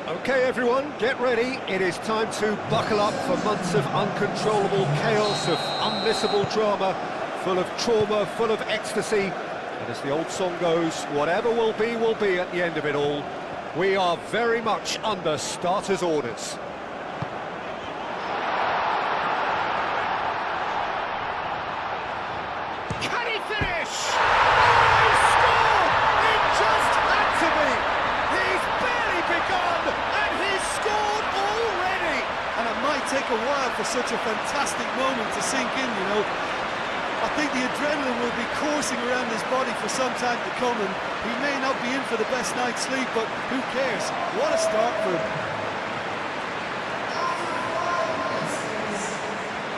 Okay, everyone, get ready. It is time to buckle up for months of uncontrollable chaos, of unmissable drama, full of trauma, full of ecstasy. And as the old song goes, whatever will be at the end of it all. We are very much under starters' orders. Can he finish? Oh, he scored! It just had to be! He's barely begun, and he's scored already! And it might take a while for such a fantastic moment to sink in, you know. I think the adrenaline will be coursing around his body for some time to come, and he may not be in for the best night's sleep, but who cares? What a start for him.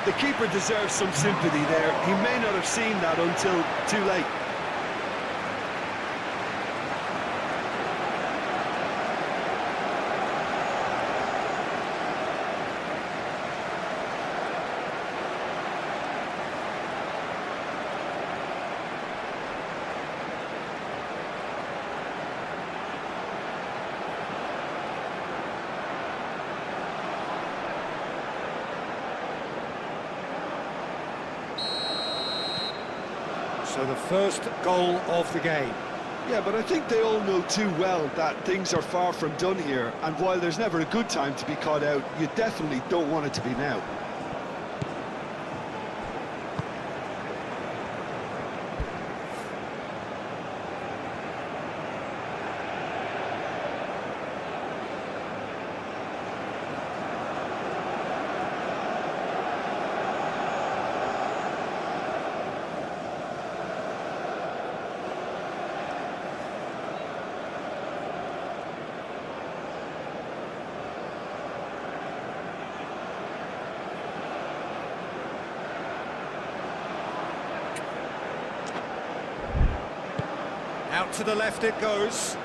The keeper deserves some sympathy there. He may not have seen that until too late. So the first goal of the game. Yeah, but I think they all know too well that things are far from done here, and while there's never a good time to be caught out, you definitely don't want it to be now. Out to the left it goes.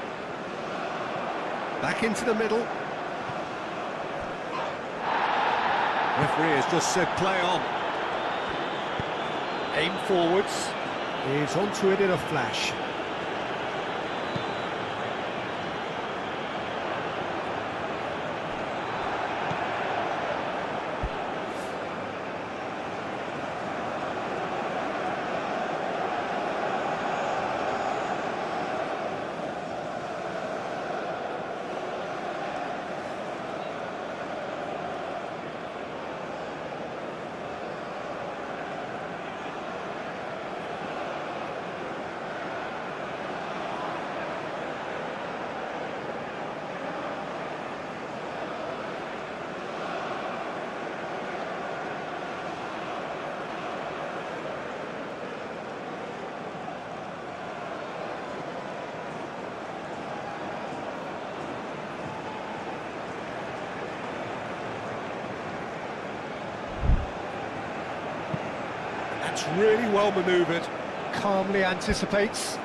Back into the middle. Referee has just said play on. Aim forwards. He's onto it in a flash. That's really well manoeuvred. Calmly anticipates.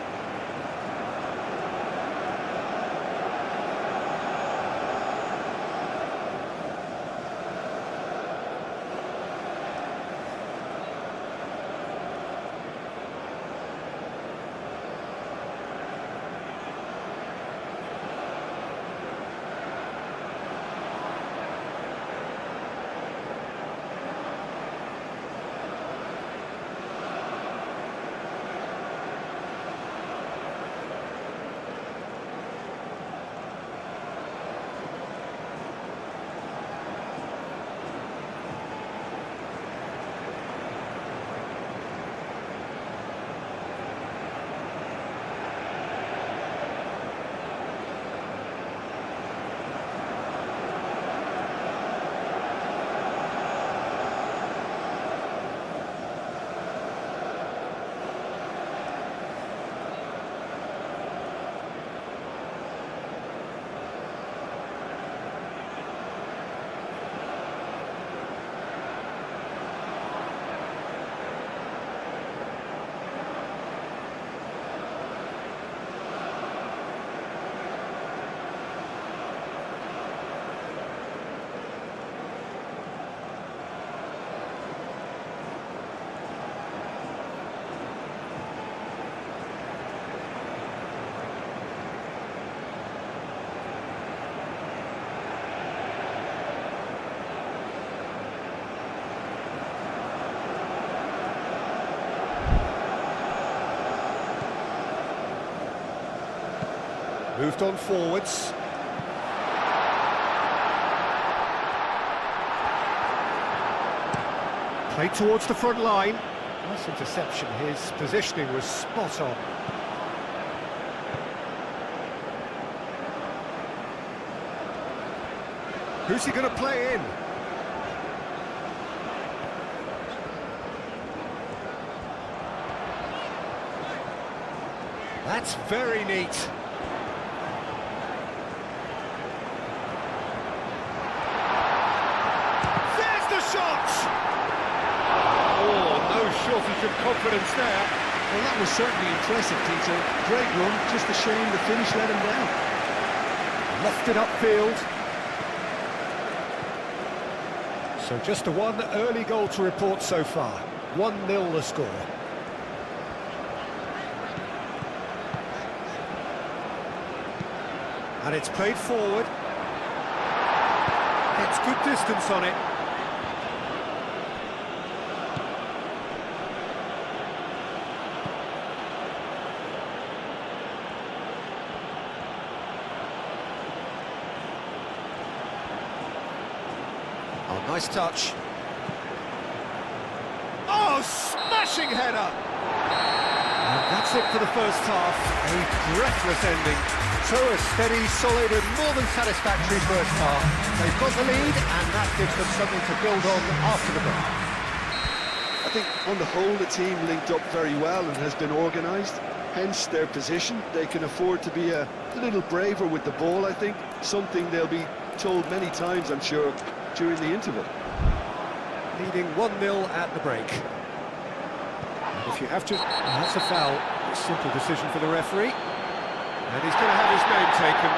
Moved on forwards. Played towards the front line. Nice interception, his positioning was spot on. Who's he going to play in? That's very neat. There's the shot! Oh, no shortage of confidence there. Well, that was certainly impressive, Peter. Great run, just a shame the finish let him down. Left it upfield. So just a one early goal to report so far. 1-0 the score. And it's played forward. Gets good distance on it. Oh, nice touch. Oh, smashing header! And that's it for the first half. A breathless ending. So a steady, solid and more than satisfactory first half. They've got the lead and that gives them something to build on after the break. I think on the whole the team linked up very well and has been organised, hence their position. They can afford to be a little braver with the ball, I think, something they'll be told many times, I'm sure, during the interval. Leading 1-0 at the break. And if you have to... that's a foul. A simple decision for the referee. And he's going to have his name taken.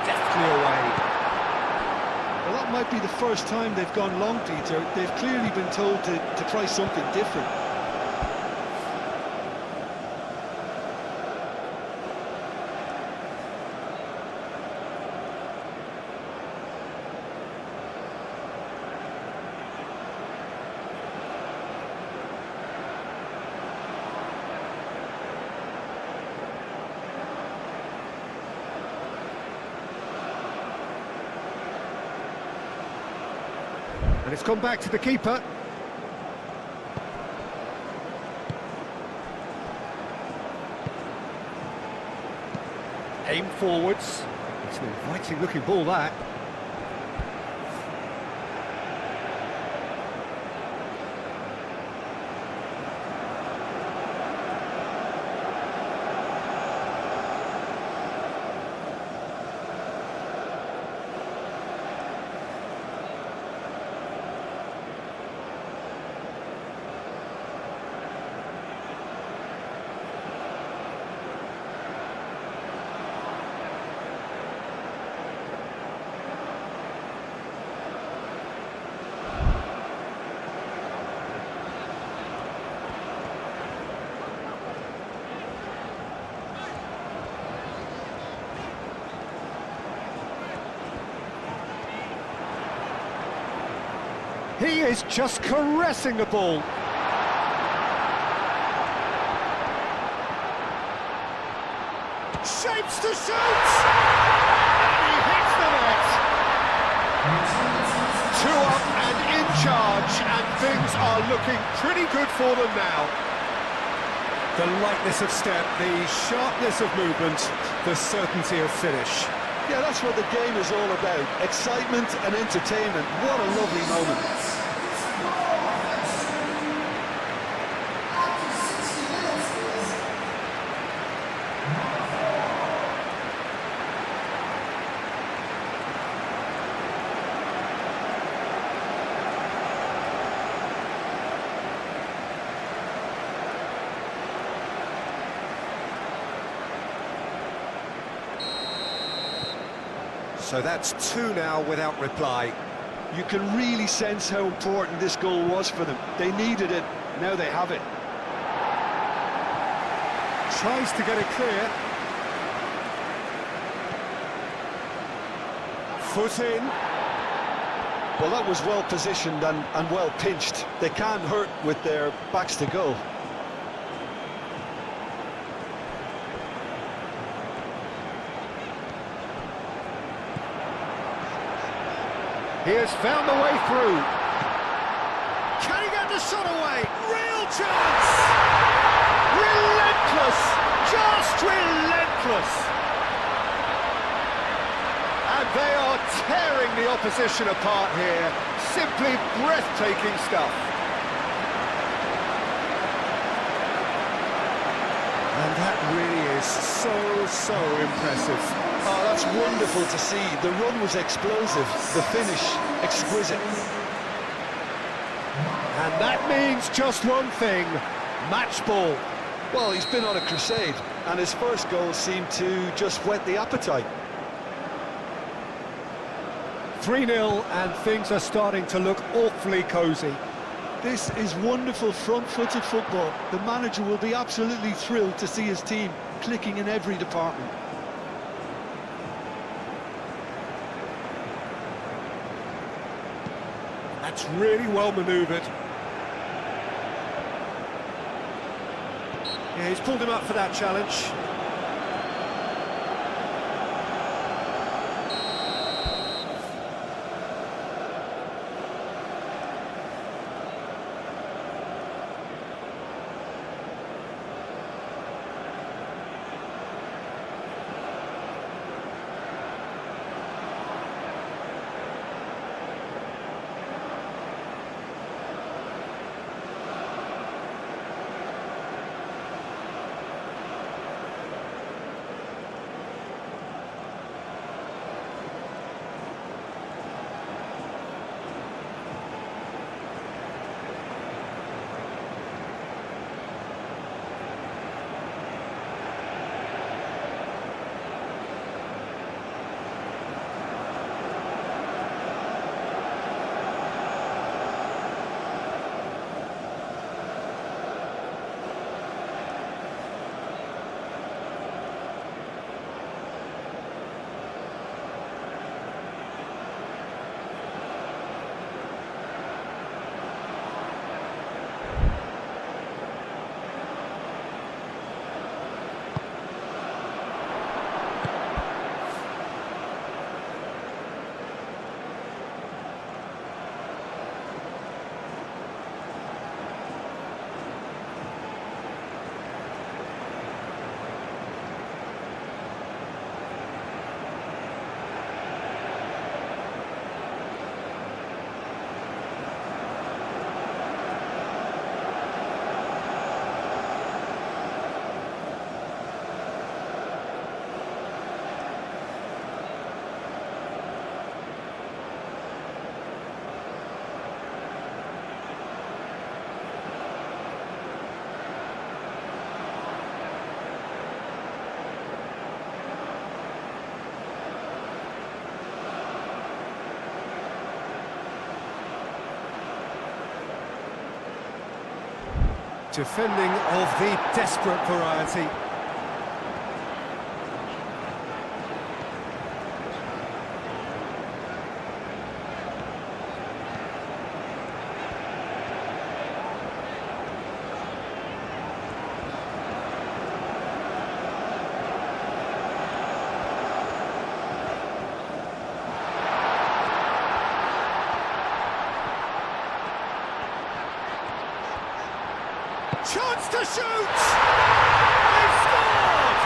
Deftly away. Well, that might be the first time they've gone long, Peter. They've clearly been told to try something different. And it's gone back to the keeper. Aim forwards. It's an inviting looking ball, that. He is just caressing the ball. Shapes to shoot! And he hits the net! 2 up and in charge, and things are looking pretty good for them now. The lightness of step, the sharpness of movement, the certainty of finish. Yeah, that's what the game is all about. Excitement and entertainment. What a lovely moment. So that's 2 now without reply. You can really sense how important this goal was for them. They needed it, now they have it. Tries to get it clear. Foot in. Well, that was well positioned and well pinched. They can't hurt with their backs to goal. He has found the way through. Can he get the shot away? Real chance! Relentless! Just relentless! And they are tearing the opposition apart here. Simply breathtaking stuff. And that really is so impressive. Oh, that's wonderful to see. The run was explosive, the finish exquisite. And that means just one thing, match ball. Well, he's been on a crusade, and his first goal seemed to just whet the appetite. 3-0, and things are starting to look awfully cosy. This is wonderful front-footed football. The manager will be absolutely thrilled to see his team clicking in every department. That's really well manoeuvred. Yeah, he's pulled him up for that challenge. Defending of the desperate variety. Chance to shoot! They've scored!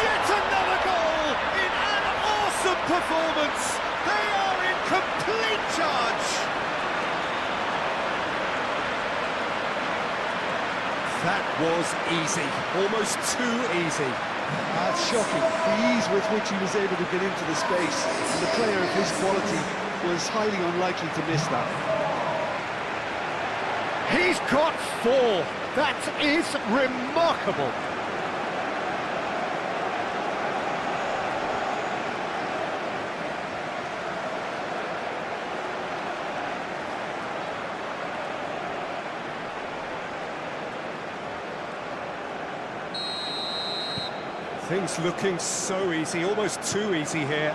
Yet another goal in an awesome performance. They are in complete charge. That was easy, almost too easy. That's shocking. The ease with which he was able to get into the space. And the player of his quality was highly unlikely to miss that. He's got 4. That is remarkable. Things looking so easy, almost too easy here.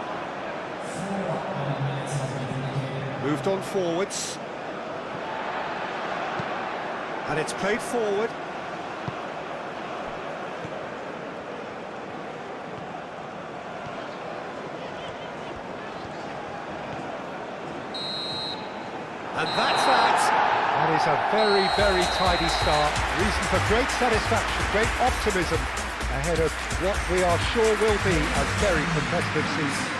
Moved on forwards. And it's played forward. And that's that. That is a very, very tidy start. Reason for great satisfaction, great optimism ahead of what we are sure will be a very competitive season.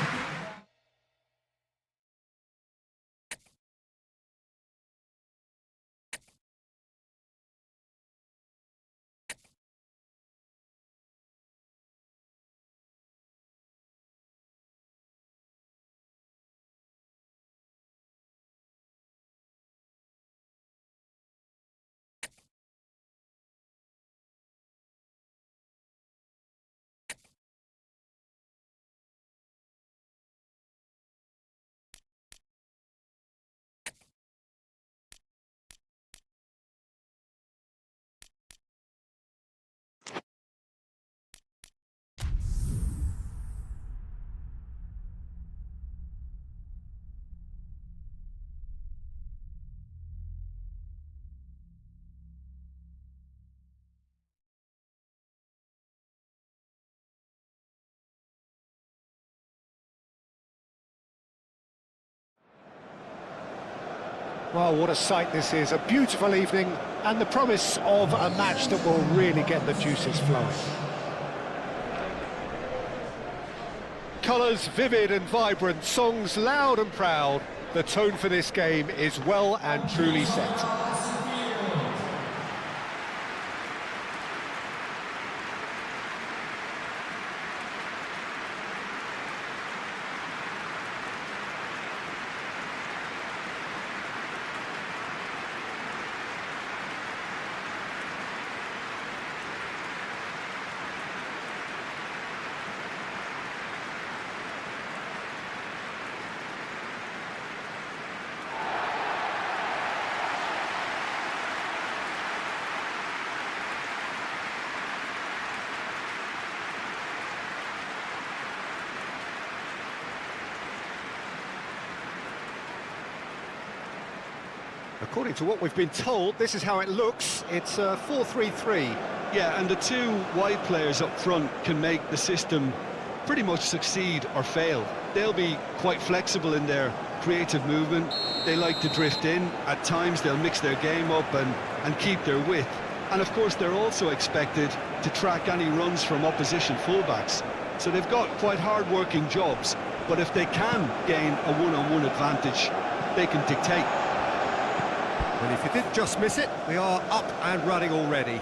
Well, what a sight this is, a beautiful evening and the promise of a match that will really get the juices flowing. Colours vivid and vibrant, songs loud and proud. The tone for this game is well and truly set. According to what we've been told, this is how it looks. It's a 4-3-3. Yeah, and the two wide players up front can make the system pretty much succeed or fail. They'll be quite flexible in their creative movement. They like to drift in. At times they'll mix their game up and keep their width. And of course they're also expected to track any runs from opposition fullbacks. So they've got quite hard-working jobs, but if they can gain a one-on-one advantage, they can dictate. And if you did just miss it, we are up and running already.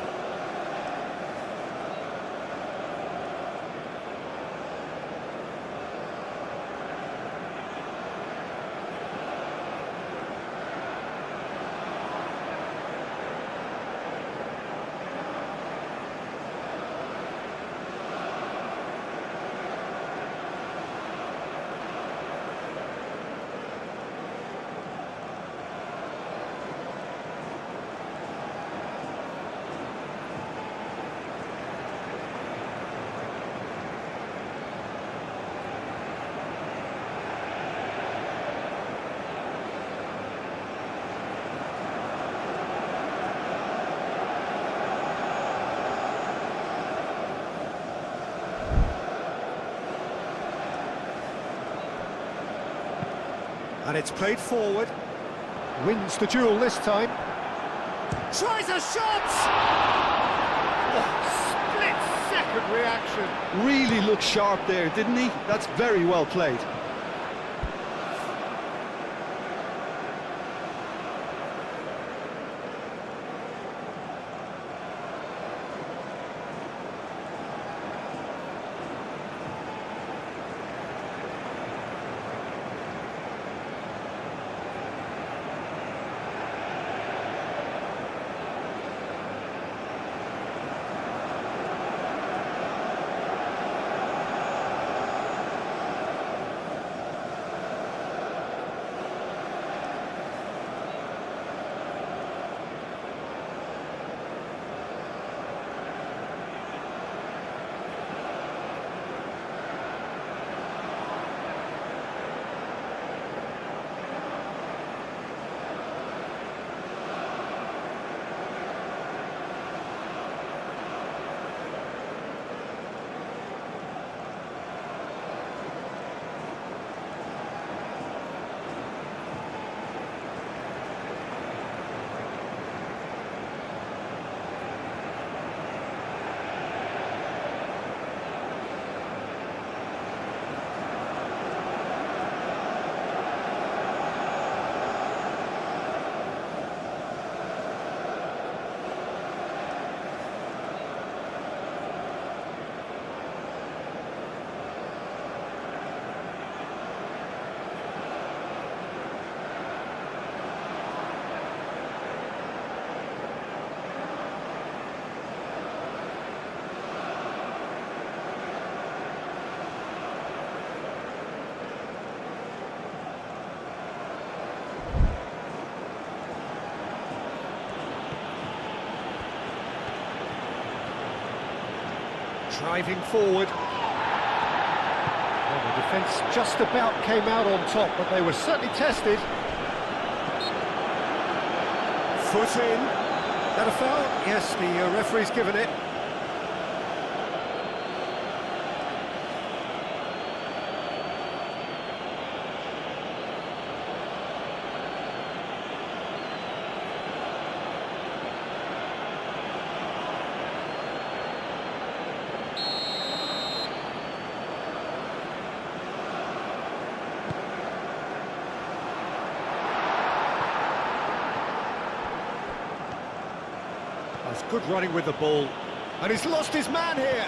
And it's played forward. Wins the duel this time. Tries a shot! Oh, split-second reaction. Really looked sharp there, didn't he? That's very well played. Driving forward. Well, the defence just about came out on top, but they were certainly tested. Foot in. That a foul? Yes, the referee's given it. That's good running with the ball. And he's lost his man here.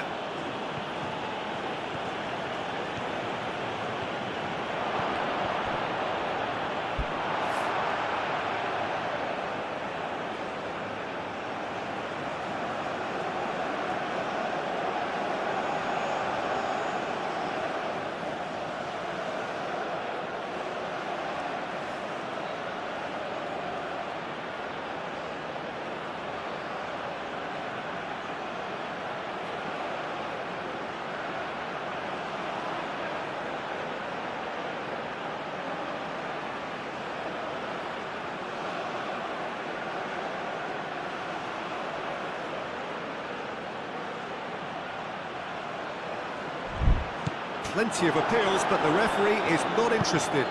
Plenty of appeals, but the referee is not interested.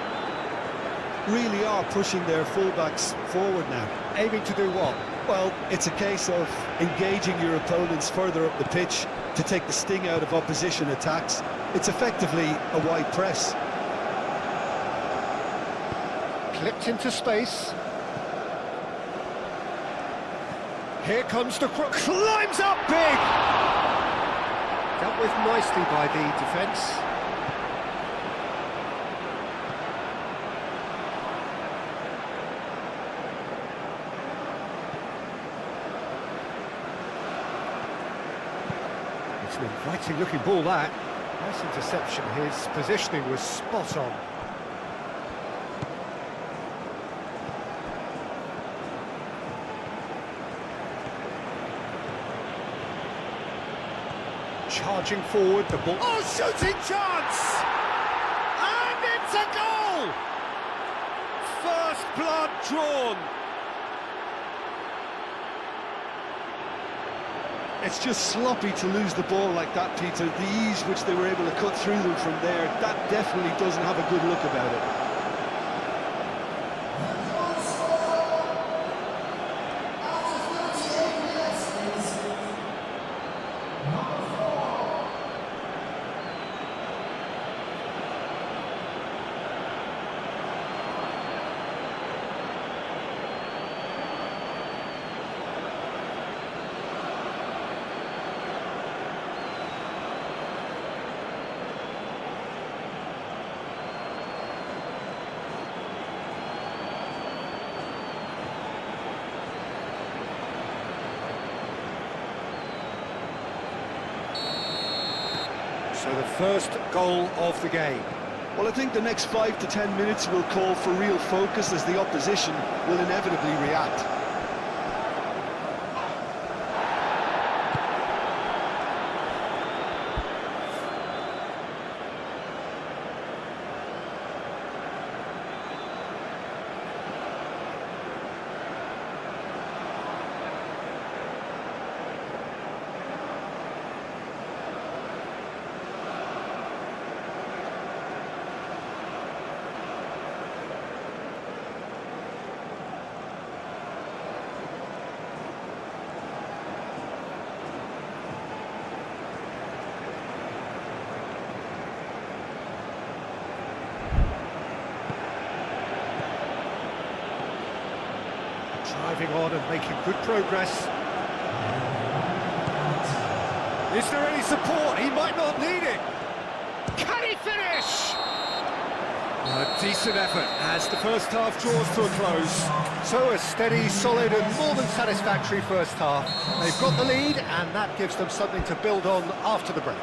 Really are pushing their fullbacks forward now. Aiming to do what? Well, it's a case of engaging your opponents further up the pitch to take the sting out of opposition attacks. It's effectively a wide press. Clipped into space. Here comes the crook. Climbs up big! Dealt with nicely by the defence. It's an inviting looking ball, that. Nice interception. His positioning was spot on. Charging forward, the ball. Oh, shooting chance! And it's a goal! First blood drawn. It's just sloppy to lose the ball like that, Peter. The ease which they were able to cut through them from there, that definitely doesn't have a good look about it. So the first goal of the game. Well, I think the next 5 to 10 minutes will call for real focus as the opposition will inevitably react. Driving on and making good progress. Is there any support? He might not need it. Can he finish? A decent effort as the first half draws to a close. So a steady, solid and more than satisfactory first half. They've got the lead and that gives them something to build on after the break.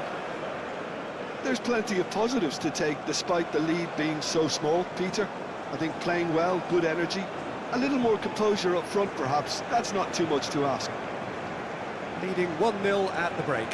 There's plenty of positives to take despite the lead being so small, Peter. I think playing well, good energy. A little more composure up front, perhaps. That's not too much to ask. Leading 1-0 at the break.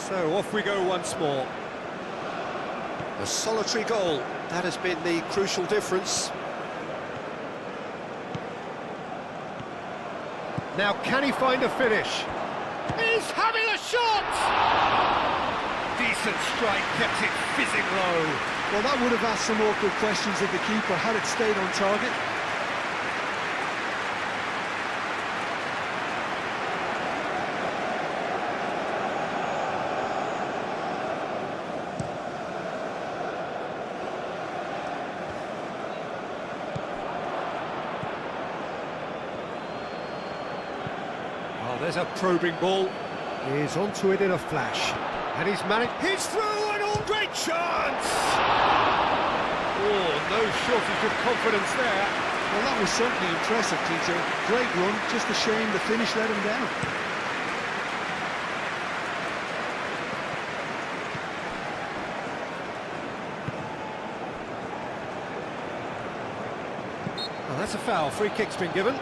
So off we go once more. A solitary goal, that has been the crucial difference. Now can he find a finish? He's having a shot! Decent strike, kept it fizzing low. Well, that would have asked some awkward questions of the keeper had it stayed on target. Oh, there's a probing ball. He's onto it in a flash. And he's managed... He's through, and all great chance! Oh, no shortage of confidence there. Well, that was certainly impressive, Peter. Great run, just a shame the finish let him down. Well, that's a foul. Free kick's been given.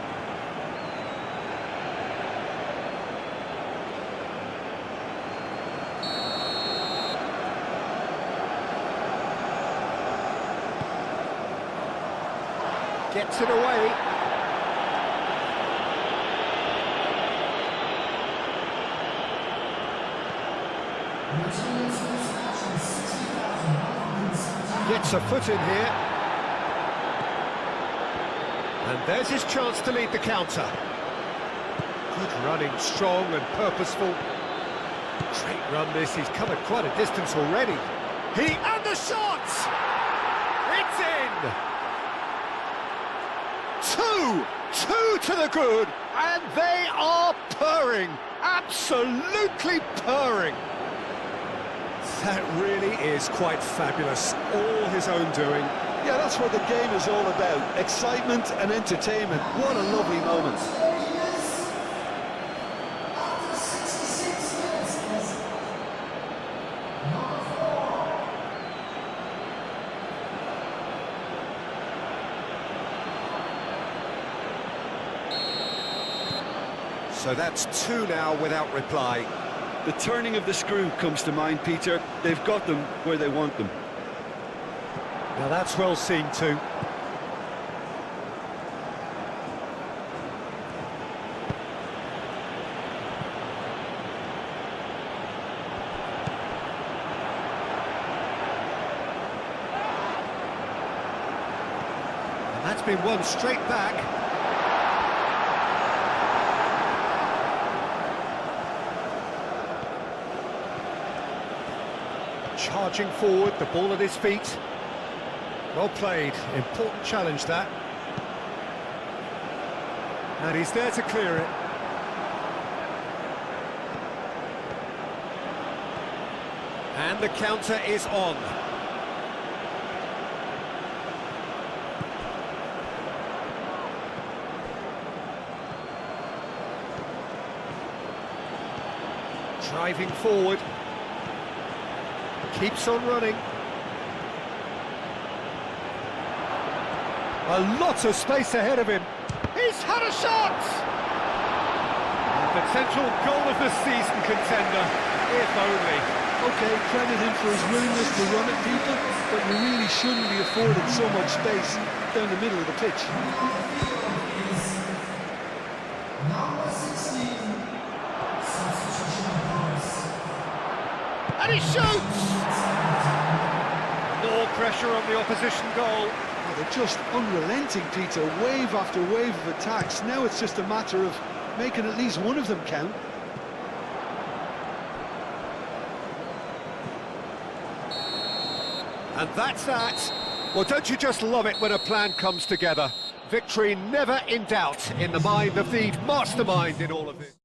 Gets it away. Gets a foot in here. And there's his chance to lead the counter. Good running, strong and purposeful. Great run this, he's covered quite a distance already. And the shot! It's in! Two to the good, and they are purring, absolutely purring. That really is quite fabulous, all his own doing. Yeah, that's what the game is all about. Excitement and entertainment. What a lovely moment. So that's two now without reply. The turning of the screw comes to mind, Peter. They've got them where they want them. Now that's well seen too. And that's been won straight back. Charging forward, the ball at his feet. Well played, important challenge that. And he's there to clear it. And the counter is on. Driving forward. Keeps on running. A lot of space ahead of him. He's had a shot! A potential goal of the season contender, if only. OK, credit him for his willingness to run at people, but you really shouldn't be afforded so much space down the middle of the pitch. And he shoots! More pressure on the opposition goal. Oh, they're just unrelenting, Peter. Wave after wave of attacks. Now it's just a matter of making at least one of them count. And that's that. Well, don't you just love it when a plan comes together? Victory never in doubt in the mind of the mastermind in all of this.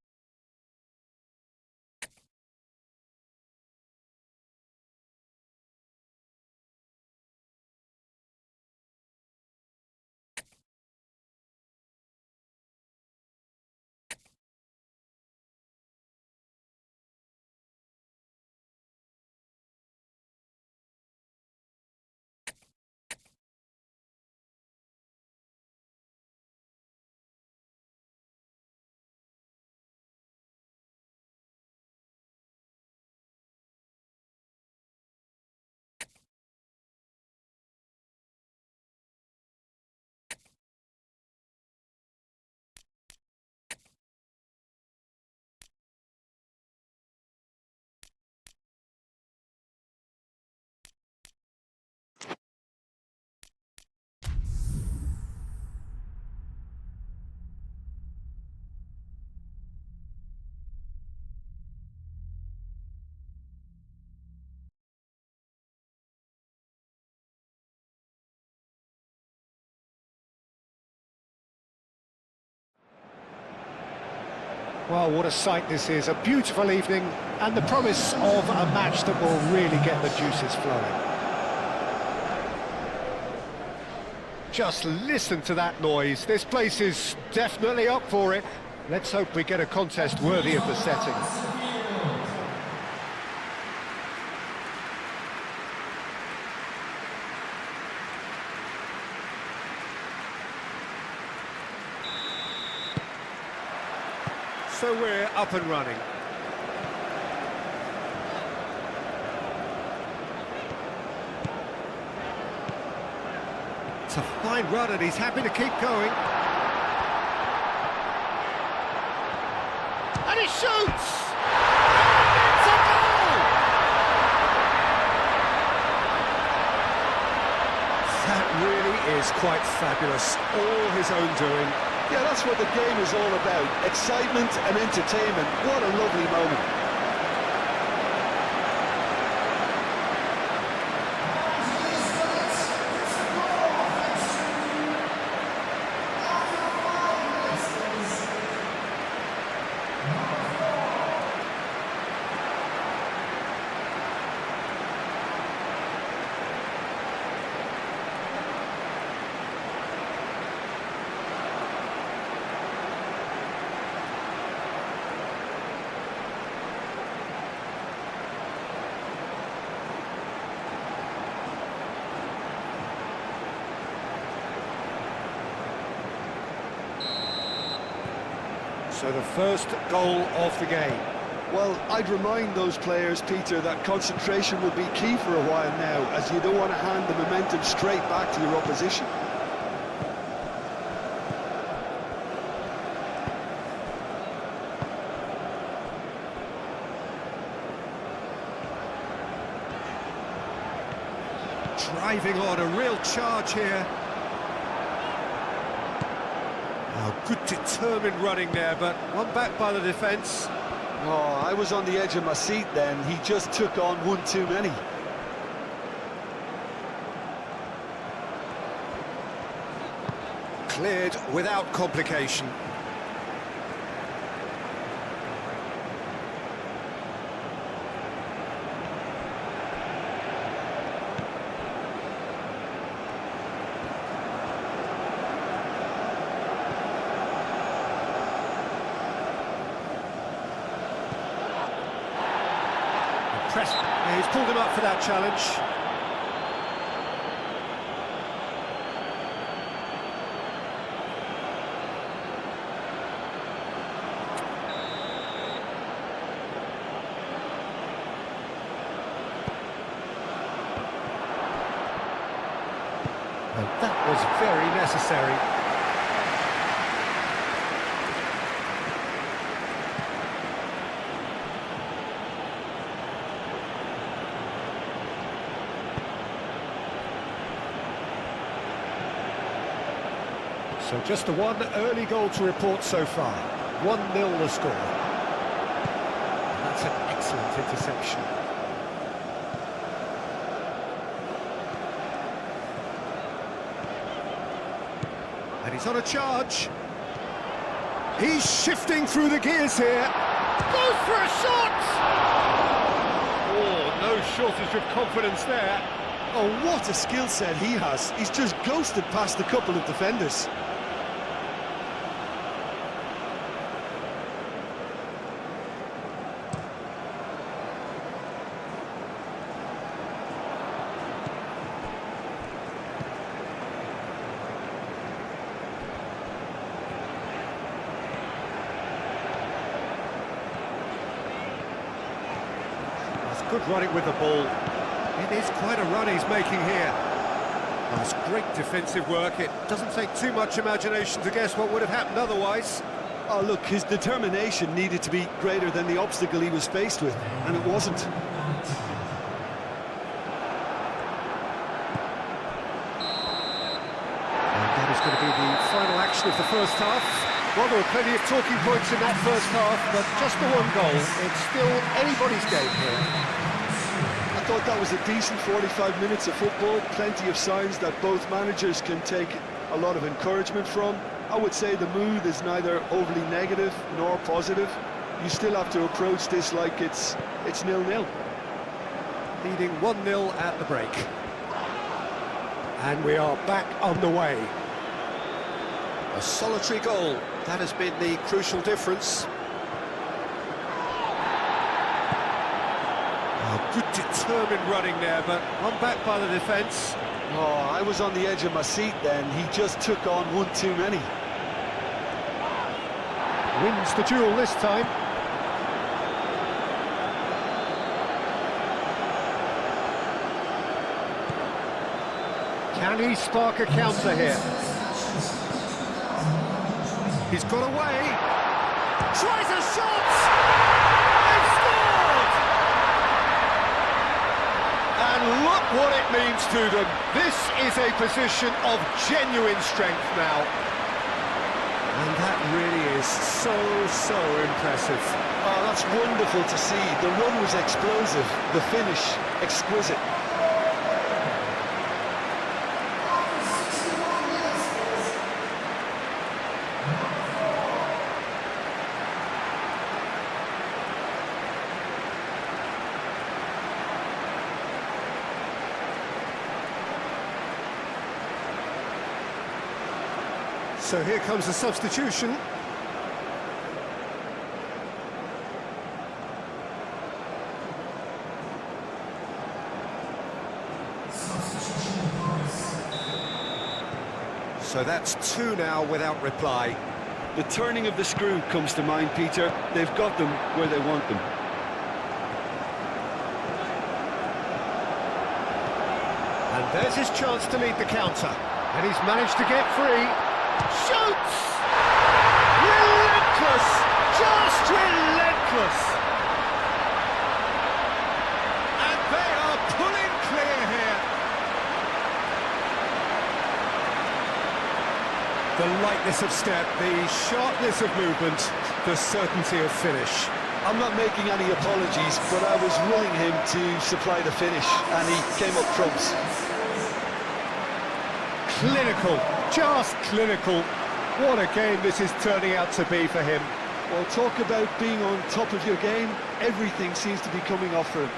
Well, what a sight this is, a beautiful evening, and the promise of a match that will really get the juices flowing. Just listen to that noise, this place is definitely up for it. Let's hope we get a contest worthy of the setting. So we're up and running. It's a fine run and he's happy to keep going. And he shoots! It's a goal! That really is quite fabulous. All his own doing. Yeah, that's what the game is all about. Excitement and entertainment. What a lovely moment. So the first goal of the game. Well, I'd remind those players, Peter, that concentration will be key for a while now, as you don't want to hand the momentum straight back to your opposition. Driving on, a real charge here. Oh, good determined running there, but one back by the defence. Oh, I was on the edge of my seat then. He just took on one too many. Cleared without complication. He's pulled him up for that challenge. And that was very necessary. So just the one early goal to report so far. 1-0 the score. And that's an excellent interception. And he's on a charge. He's shifting through the gears here. Goes for a shot! Oh, no shortage of confidence there. Oh, what a skill set he has. He's just ghosted past a couple of defenders. Good running with the ball. It is quite a run he's making here. That's great defensive work. It doesn't take too much imagination to guess what would have happened otherwise. Oh, look, his determination needed to be greater than the obstacle he was faced with, and it wasn't. And that is going to be the final action of the first half. Well, there were plenty of talking points in that first half, but just the one goal. It's still anybody's game here. I thought that was a decent 45 minutes of football, plenty of signs that both managers can take a lot of encouragement from, I would say the mood is neither overly negative nor positive. You still have to approach this like it's 0-0. Leading 1-0 at the break. And we are back underway. A solitary goal, that has been the crucial difference. Oh, good determined running there, but one back by the defence. Oh, I was on the edge of my seat then. He just took on one too many. Wins the duel this time. Can he spark a counter here? He's got away. Tries a shot! They've scored! And look what it means to them. This is a position of genuine strength now. And that really is so impressive. Oh, that's wonderful to see. The run was explosive, the finish exquisite. So here comes the substitution. So that's two now without reply. The turning of the screw comes to mind, Peter. They've got them where they want them. And there's his chance to lead the counter. And he's managed to get free. Shoots! Relentless! Just relentless! And they are pulling clear here. The lightness of step, the sharpness of movement, the certainty of finish. I'm not making any apologies, but I was willing him to supply the finish, and he came up trumps. Clinical, just clinical. What a game this is turning out to be for him. Well, talk about being on top of your game. Everything seems to be coming off for him.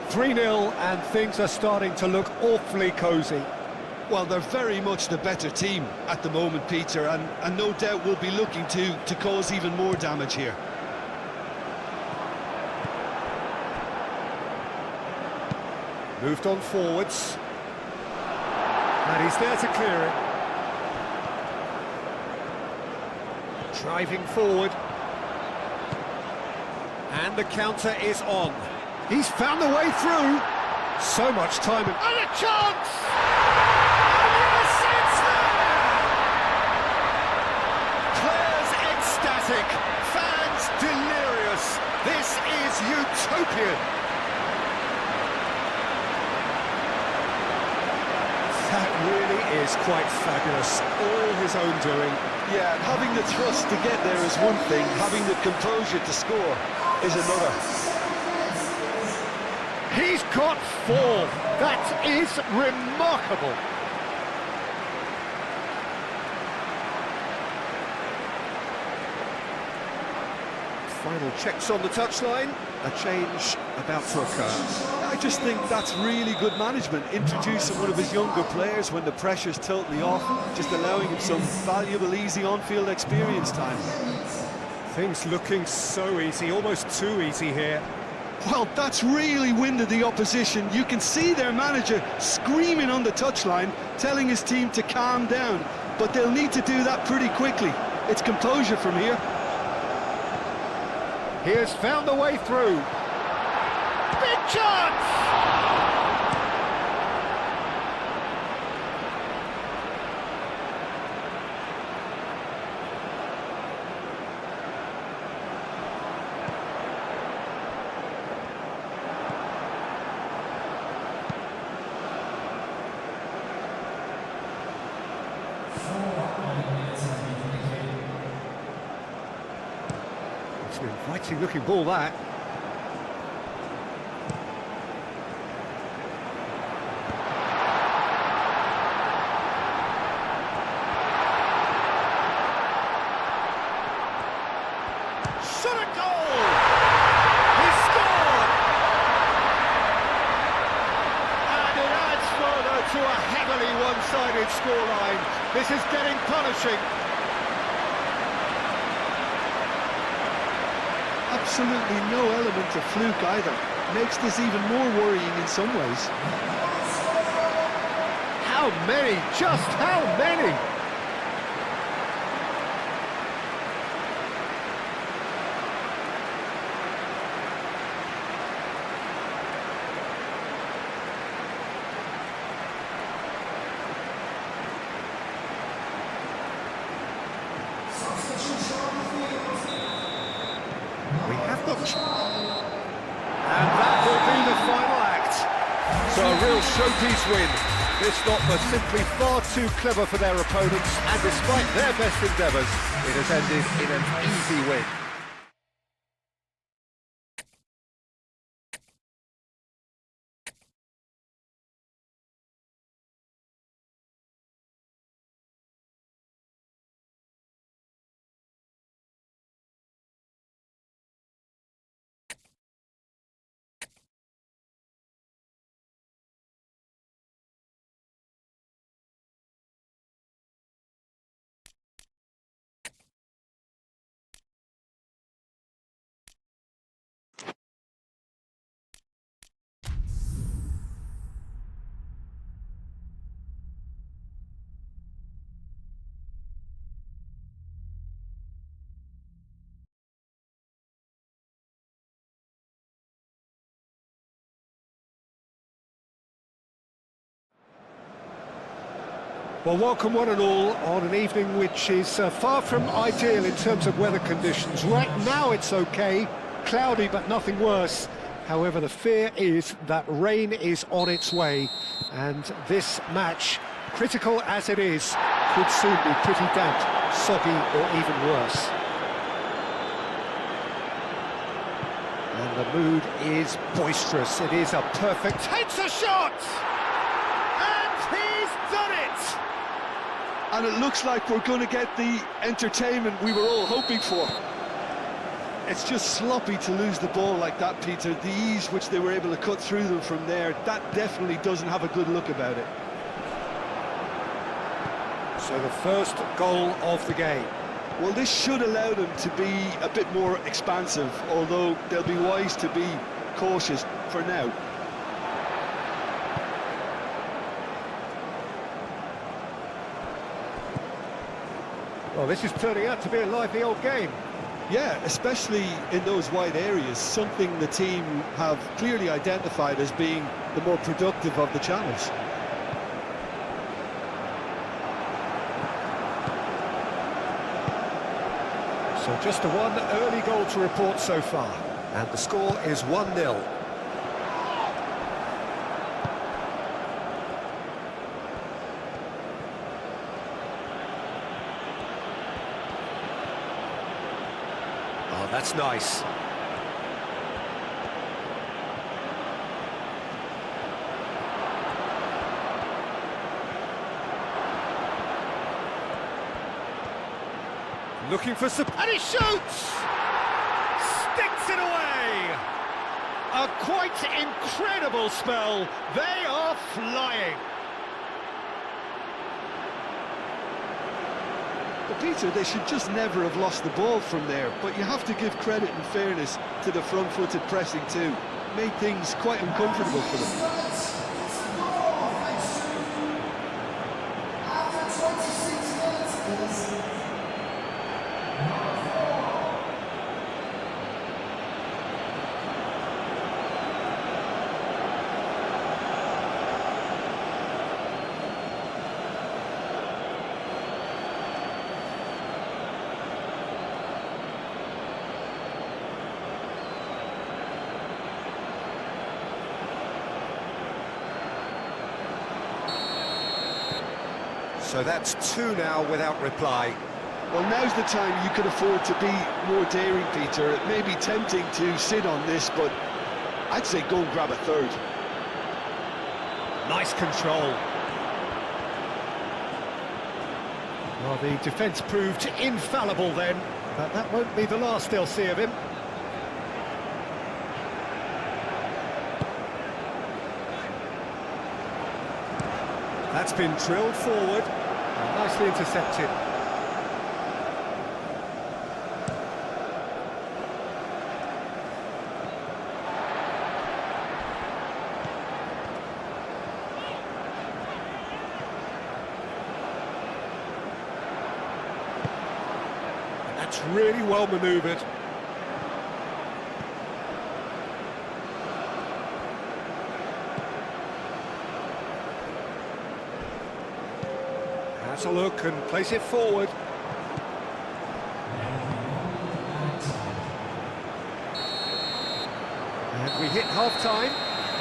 .3-0 and things are starting to look awfully cosy. Well, they're very much the better team at the moment, Peter, and no doubt will be looking to cause even more damage here. Moved on forwards. And he's there to clear it. Driving forward. And the counter is on. He's found the way through. So much time and a chance! And yes, it's there! Players ecstatic, fans delirious. This is utopian. That really is quite fabulous. All his own doing. Yeah, and having the thrust to get there is one thing, having the composure to score is another. He's got four. That is remarkable. Final checks on the touchline. A change about to occur. I just think that's really good management, introducing one of his younger players when the pressure's totally off, just allowing him some valuable, easy on-field experience time. Things looking so easy, almost too easy here. Well, that's really winded the opposition. You can see their manager screaming on the touchline, telling his team to calm down. But they'll need to do that pretty quickly. It's composure from here. He has found the way through. Big chance! It's an inviting looking ball, that. Shot a goal! He scored! And it adds further to a heavily one-sided scoreline. This is getting punishing. Absolutely no element of fluke either. Makes this even more worrying in some ways. How many? Just how many? We have got... And that will be the final act. So a real showpiece win. This lot were simply far too clever for their opponents, and despite their best endeavours, it has ended in an easy win. Well, welcome one and all on an evening which is far from ideal in terms of weather conditions. Right now it's okay, cloudy but nothing worse. However, the fear is that rain is on its way, and this match, critical as it is, could soon be pretty damp, soggy or even worse. And the mood is boisterous. It is a perfect... Takes a shot! And he's done it! And it looks like we're going to get the entertainment we were all hoping for. It's just sloppy to lose the ball like that, Peter. The ease which they were able to cut through them from there, that definitely doesn't have a good look about it. So the first goal of the game. Well, this should allow them to be a bit more expansive, although they'll be wise to be cautious for now. Well, this is turning out to be a lively old game. Yeah, especially in those wide areas, something the team have clearly identified as being the more productive of the channels. So just the one early goal to report so far, and the score is 1-0. Oh, that's nice. Looking for some... And he shoots! Sticks it away! A quite incredible spell. They are flying. But Peter, they should just never have lost the ball from there, but you have to give credit and fairness to the front-footed pressing too. Made things quite uncomfortable for them. So that's two now without reply. Well, now's the time you could afford to be more daring, Peter. It may be tempting to sit on this, but I'd say go and grab a third. Nice control. Well, the defence proved infallible then, but that won't be the last they'll see of him. That's been drilled forward, and nicely intercepted. That's really well manoeuvred. Has a look and place it forward. And we hit half-time.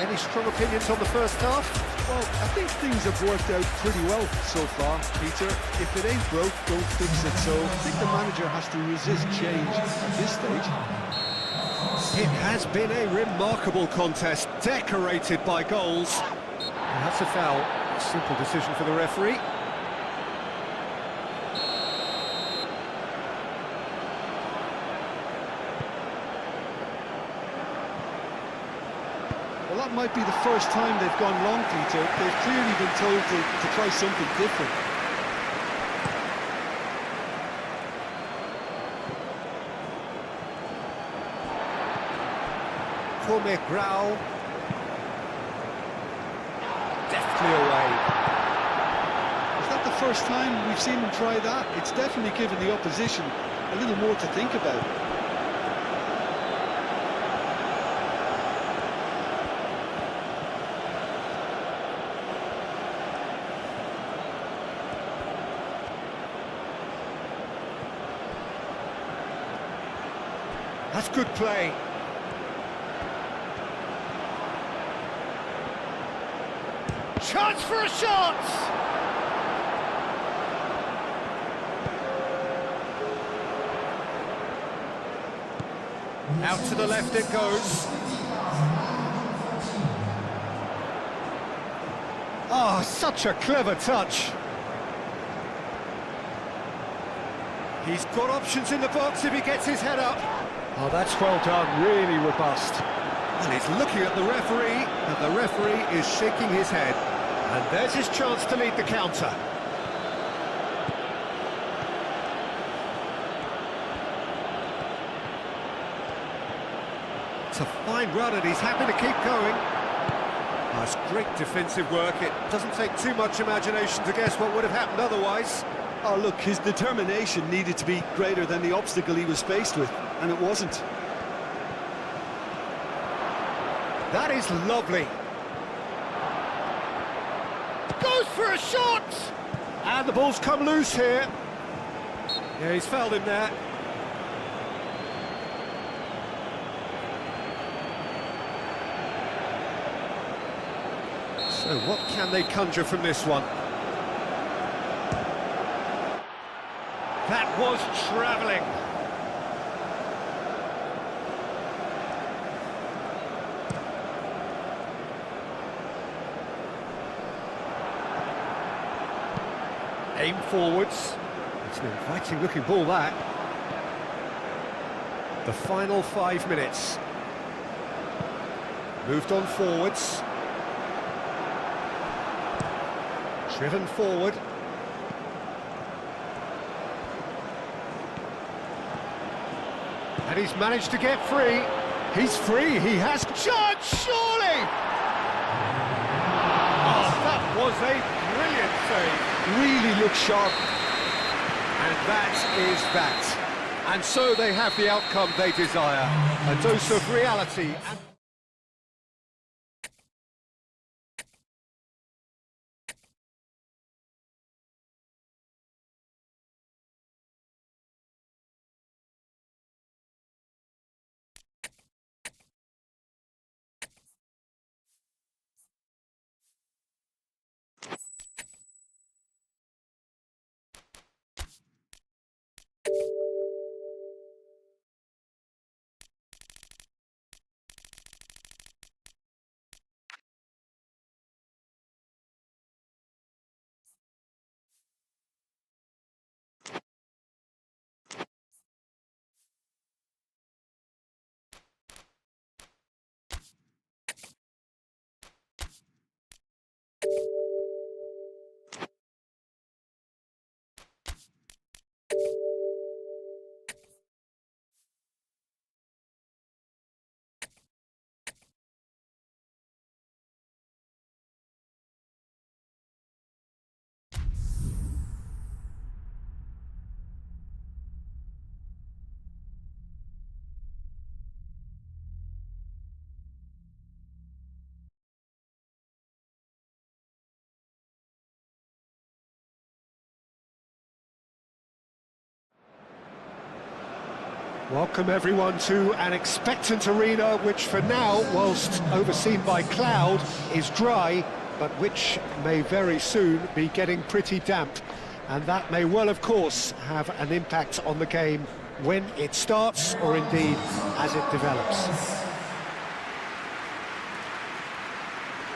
Any strong opinions on the first half? Well, I think things have worked out pretty well so far, Peter. If it ain't broke, don't fix it. So I think the manager has to resist change at this stage. It has been a remarkable contest, decorated by goals. And that's a foul. A simple decision for the referee. Well, that might be the first time they've gone long, Peter. They've clearly been told to try something different. Cormier Grau. Deftly away. Is that the first time we've seen them try that? It's definitely given the opposition a little more to think about. That's good play. Chance for a shot! Out to the left it goes. Ah, such a clever touch. He's got options in the box if he gets his head up. Oh, that's well done, really robust. And he's looking at the referee, and the referee is shaking his head. And there's his chance to lead the counter. It's a fine run, and he's happy to keep going. That's great defensive work. It doesn't take too much imagination to guess what would have happened otherwise. Oh, look, his determination needed to be greater than the obstacle he was faced with, and it wasn't. That is lovely. Goes for a shot! And the ball's come loose here. Yeah, he's fouled him there. So what can they conjure from this one? That was travelling. Aim forwards. It's an inviting looking ball, that. The final 5 minutes. Moved on forwards. Driven forward. And he's managed to get free. He's free, he has charged, surely! Oh, that was a brilliant save. Really looked sharp. And that is that. And so they have the outcome they desire. A dose of reality. Welcome everyone to an expectant arena which for now, whilst overseen by cloud, is dry, but which may very soon be getting pretty damp. And that may well, of course, have an impact on the game when it starts, or indeed as it develops.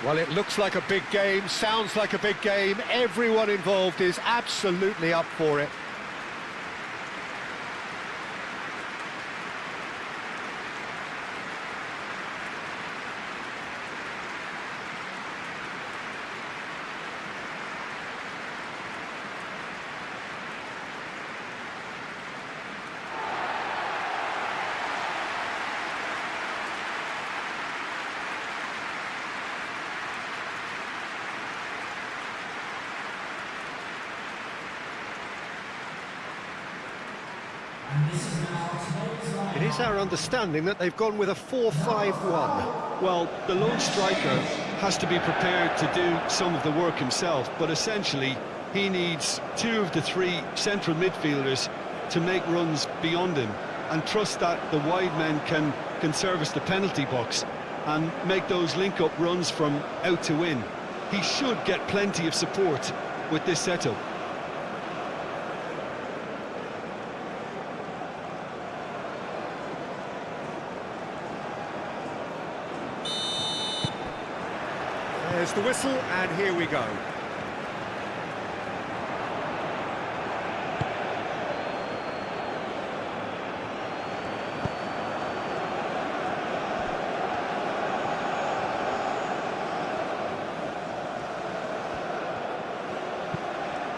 Well, it looks like a big game, sounds like a big game. Everyone involved is absolutely up for it. It is our understanding that they've gone with a 4-5-1. Well, the lone striker has to be prepared to do some of the work himself, but essentially he needs two of the three central midfielders to make runs beyond him and trust that the wide men can service the penalty box and make those link-up runs from out to in. He should get plenty of support with this setup. There's the whistle, and here we go.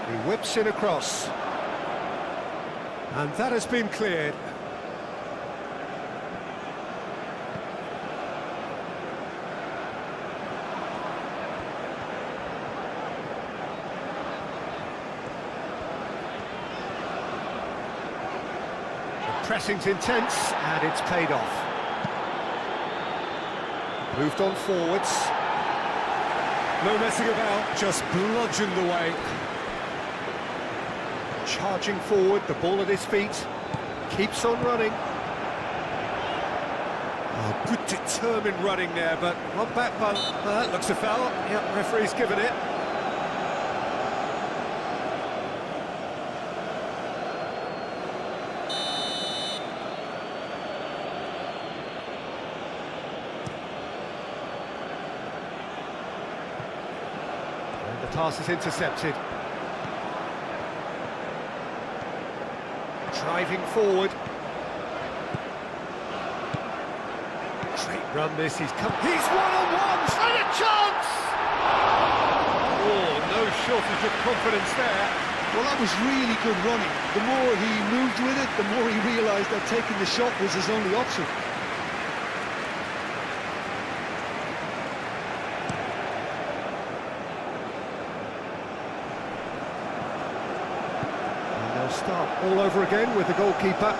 He whips it across. And that has been cleared. Pressing's intense, and it's paid off. Moved on forwards. No messing about, just bludgeoned away. Charging forward, the ball at his feet. Keeps on running. Oh, good determined running there, but one back punt. That looks a foul. Yep, referee's given it. The pass is intercepted. Driving forward. Great run this, he's one-on-one, and a chance! Oh, no shortage of confidence there. Well, that was really good running. The more he moved with it, the more he realised that taking the shot was his only option. Start all over again with the goalkeeper.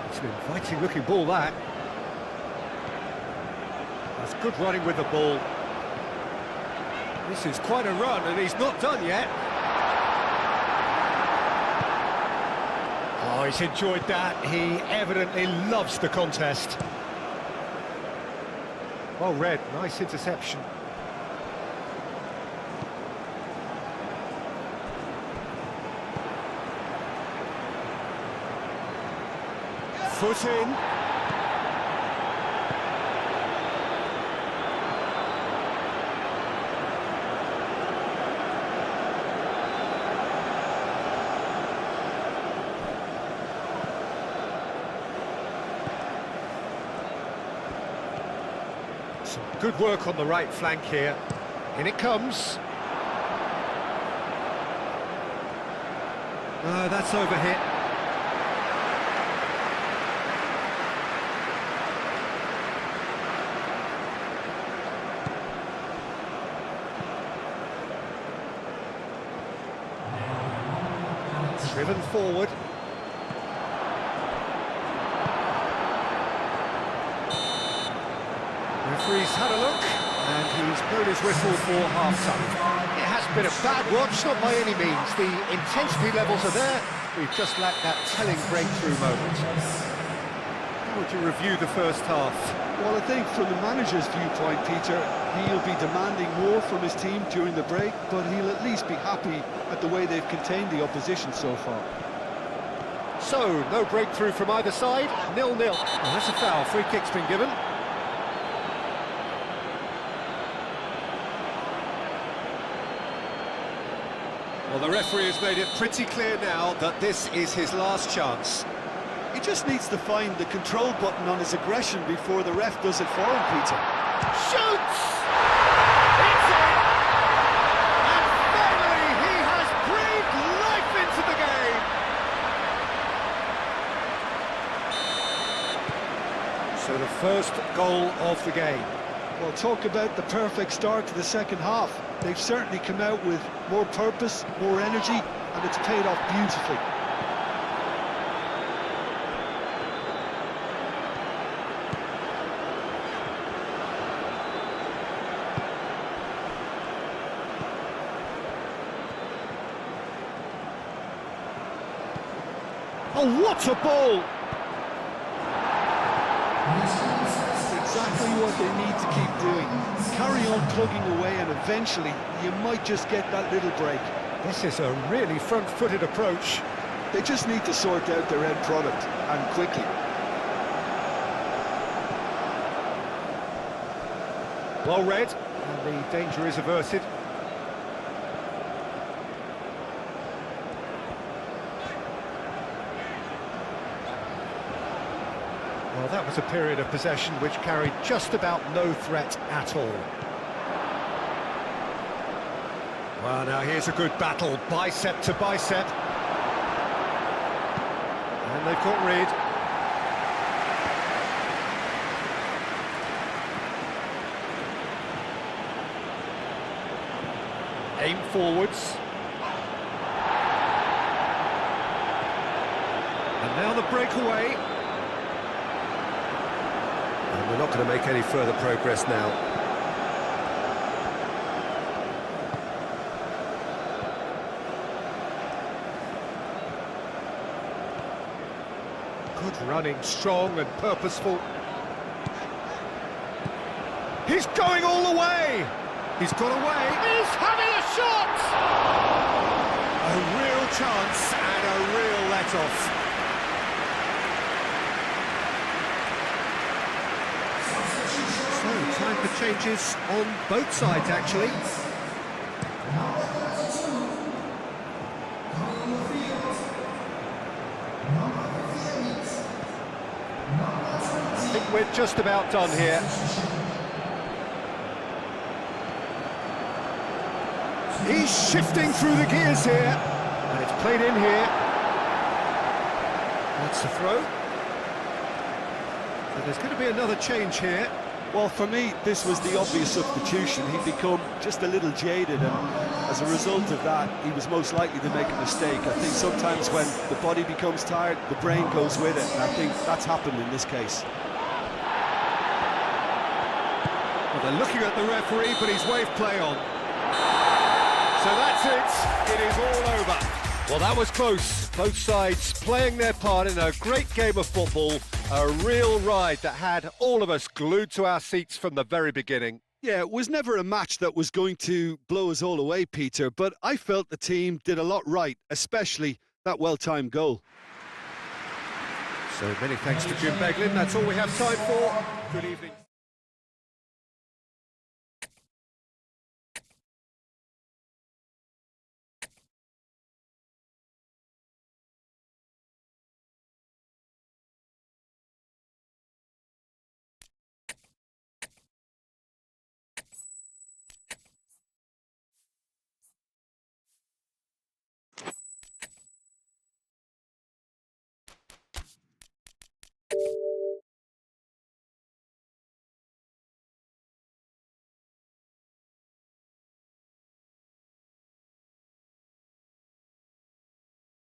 It's an inviting looking ball, that. That's good running with the ball. This is quite a run, and he's not done yet. Oh, he's enjoyed that. He evidently loves the contest. Well read, nice interception. Foot in. Some good work on the right flank here. In it comes. That's overhit. Driven forward. Referee's had a look, and he's blown his whistle for half-time. It has been a bad watch, not by any means. The intensity levels are there. We've just lacked that telling breakthrough moment. How would you review the first half? Well, I think from the manager's viewpoint, Peter, he'll be demanding more from his team during the break, but he'll at least be happy at the way they've contained the opposition so far. So, no breakthrough from either side, 0-0. Well, that's a foul, free kick's been given. Well, the referee has made it pretty clear now that this is his last chance. He just needs to find the control button on his aggression before the ref does it for him, Peter. Shoots! It's in! And finally he has breathed life into the game! So the first goal of the game. Well, talk about the perfect start to the second half. They've certainly come out with more purpose, more energy, and it's paid off beautifully. Oh, what a ball! Exactly what they need to keep doing. Carry on plugging away and eventually you might just get that little break. This is a really front-footed approach. They just need to sort out their end product, and quickly. Well read, and the danger is averted. Well, that was a period of possession which carried just about no threat at all. Well, now here's a good battle, bicep to bicep. And they've got rid. Aim forwards. And now the breakaway. And we're not going to make any further progress now. Good running, strong and purposeful. He's going all the way! He's got away. He's having a shot! A real chance and a real let-off. So, time for changes on both sides, actually. I think we're just about done here. He's shifting through the gears here, and it's played in here. That's the throw. So there's going to be another change here. Well, for me, this was the obvious substitution. He'd become just a little jaded, and as a result of that, he was most likely to make a mistake. I think sometimes when the body becomes tired, the brain goes with it, and I think that's happened in this case. Well, they're looking at the referee, but he's waved play on. So that's it. It is all over. Well, that was close. Both sides playing their part in a great game of football. A real ride that had all of us glued to our seats from the very beginning. Yeah, it was never a match that was going to blow us all away, Peter, but I felt the team did a lot right, especially that well-timed goal. So many thanks to Jim Beglin. That's all we have time for. Good evening.